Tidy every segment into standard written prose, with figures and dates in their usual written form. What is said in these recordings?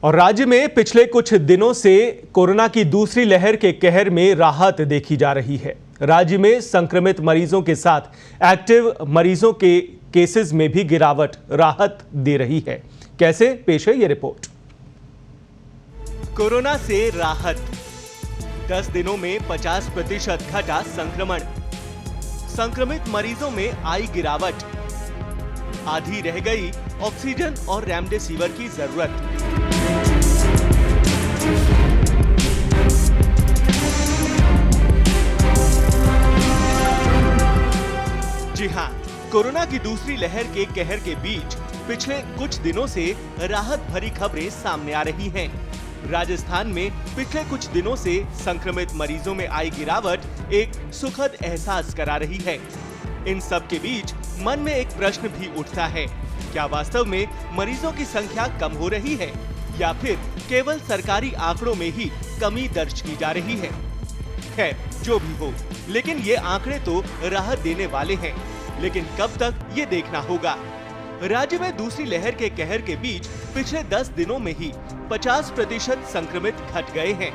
और राज्य में पिछले कुछ दिनों से कोरोना की दूसरी लहर के कहर में राहत देखी जा रही है। राज्य में संक्रमित मरीजों के साथ एक्टिव मरीजों के केसेस में भी गिरावट राहत दे रही है। कैसे, पेश है ये रिपोर्ट। कोरोना से राहत, 10 दिनों में 50% घटा संक्रमण। संक्रमित मरीजों में आई गिरावट, आधी रह गई ऑक्सीजन और रेमडेसिविर की जरूरत। जी हां, कोरोना की दूसरी लहर के कहर के बीच पिछले कुछ दिनों से राहत भरी खबरें सामने आ रही हैं। राजस्थान में पिछले कुछ दिनों से संक्रमित मरीजों में आई गिरावट एक सुखद एहसास करा रही है। इन सब के बीच मन में एक प्रश्न भी उठता है, क्या वास्तव में मरीजों की संख्या कम हो रही है या फिर केवल सरकारी आंकड़ों में ही कमी दर्ज की जा रही है? खैर, जो भी हो, लेकिन ये आंकड़े तो राहत देने वाले हैं, लेकिन कब तक ये देखना होगा। राज्य में दूसरी लहर के कहर के बीच पिछले 10 दिनों में ही 50% संक्रमित घट गए हैं।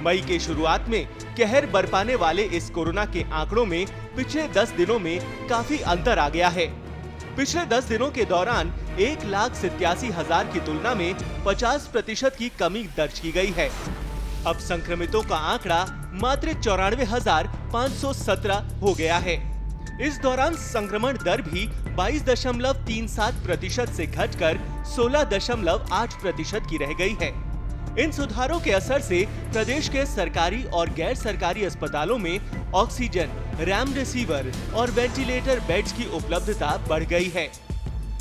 मई के शुरुआत में कहर बरपाने वाले इस कोरोना के आंकड़ों में पिछले 10 दिनों में काफी अंतर आ गया है। पिछले 10 दिनों के दौरान 1,87,000 की तुलना में 50% की कमी दर्ज की गई है। अब संक्रमितों का आंकड़ा मात्र 94,517 हो गया है। इस दौरान संक्रमण दर भी 22.37% से घटकर 16.8% की रह गई है। इन सुधारों के असर से प्रदेश के सरकारी और गैर सरकारी अस्पतालों में ऑक्सीजन, रेमडेसिविर और वेंटिलेटर बेड्स की उपलब्धता बढ़ गई है।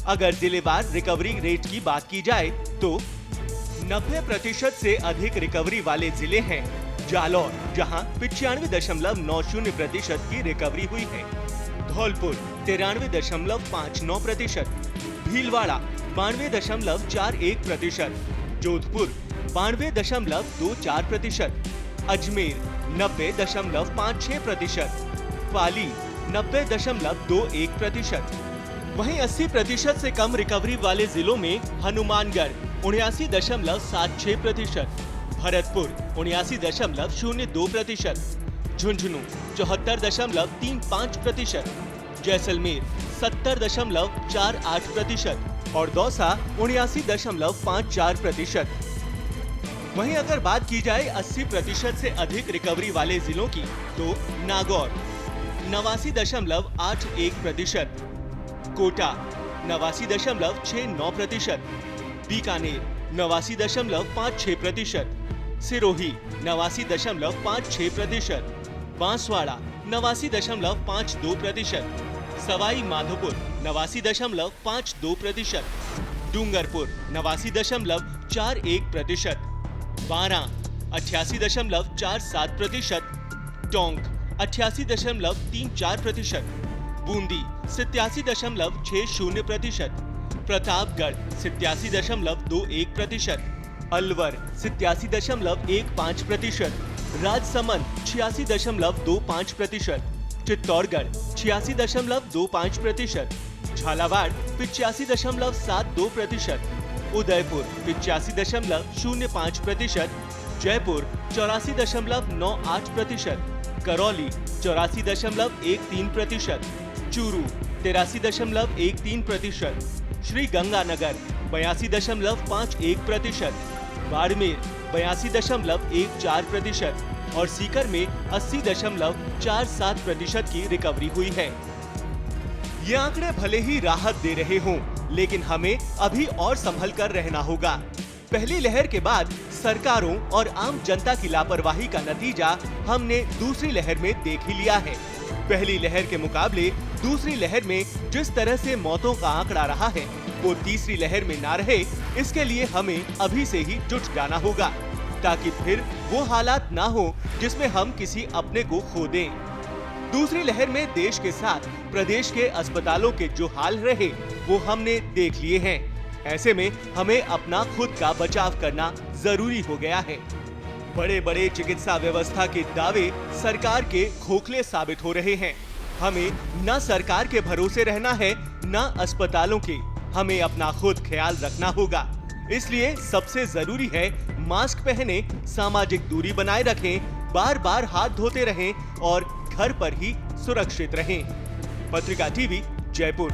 अगर जिलेवार रिकवरी रेट की बात की जाए तो 90% से अधिक रिकवरी वाले जिले हैं जालौर, जहां 95.90% की रिकवरी हुई है, धौलपुर 93.59%, भीलवाड़ा 92.41%, जोधपुर 92.24%, अजमेर 90.56%, पाली 90.21%। वहीं 80% से कम रिकवरी वाले जिलों में हनुमानगढ़ 79.76%, भरतपुर 79.02%, झुंझुनू 74.35%, जैसलमेर 70.48% और दौसा 79.54%। वहीं अगर बात की जाए 80% से अधिक रिकवरी वाले जिलों की तो नागौर 89.81%, कोटा 89.69%, बीकानेर 89.56%, सिरोही 89.56%, बांसवाड़ा 89.52%, सवाई माधोपुर 89.52%, डूंगरपुर 89.41%, बारां 88.47%, टोंक 88.34%, बूंदी 87.60%, प्रतापगढ़ 87.21%, अलवर 87.15%, राजसमंद 86.25%, चित्तौड़गढ़ 86.25%, झालावाड़ 85.72%, उदयपुर 85.05%, जयपुर 84.98%, करौली 84.13%, चूरू 83.13%, श्री गंगानगर 82.51%, बाड़मेर 82.14% और सीकर में 80.47% की रिकवरी हुई है। ये आंकड़े भले ही राहत दे रहे हों, लेकिन हमें अभी और संभल कर रहना होगा। पहली लहर के बाद सरकारों और आम जनता की लापरवाही का नतीजा हमने दूसरी लहर में देख ही लिया है। पहली लहर के मुकाबले दूसरी लहर में जिस तरह से मौतों का आंकड़ा रहा है, वो तीसरी लहर में ना रहे, इसके लिए हमें अभी से ही जुट जाना होगा, ताकि फिर वो हालात ना हो जिसमें हम किसी अपने को खो दें। दूसरी लहर में देश के साथ प्रदेश के अस्पतालों के जो हाल रहे, वो हमने देख लिए हैं। ऐसे में हमें अपना खुद का बचाव करना जरूरी हो गया है। बड़े बड़े चिकित्सा व्यवस्था के दावे सरकार के खोखले साबित हो रहे हैं। हमें न सरकार के भरोसे रहना है, न अस्पतालों के। हमें अपना खुद ख्याल रखना होगा। इसलिए सबसे जरूरी है मास्क पहने, सामाजिक दूरी बनाए रखें, बार बार हाथ धोते रहें और घर पर ही सुरक्षित रहें। पत्रिका टीवी, जयपुर।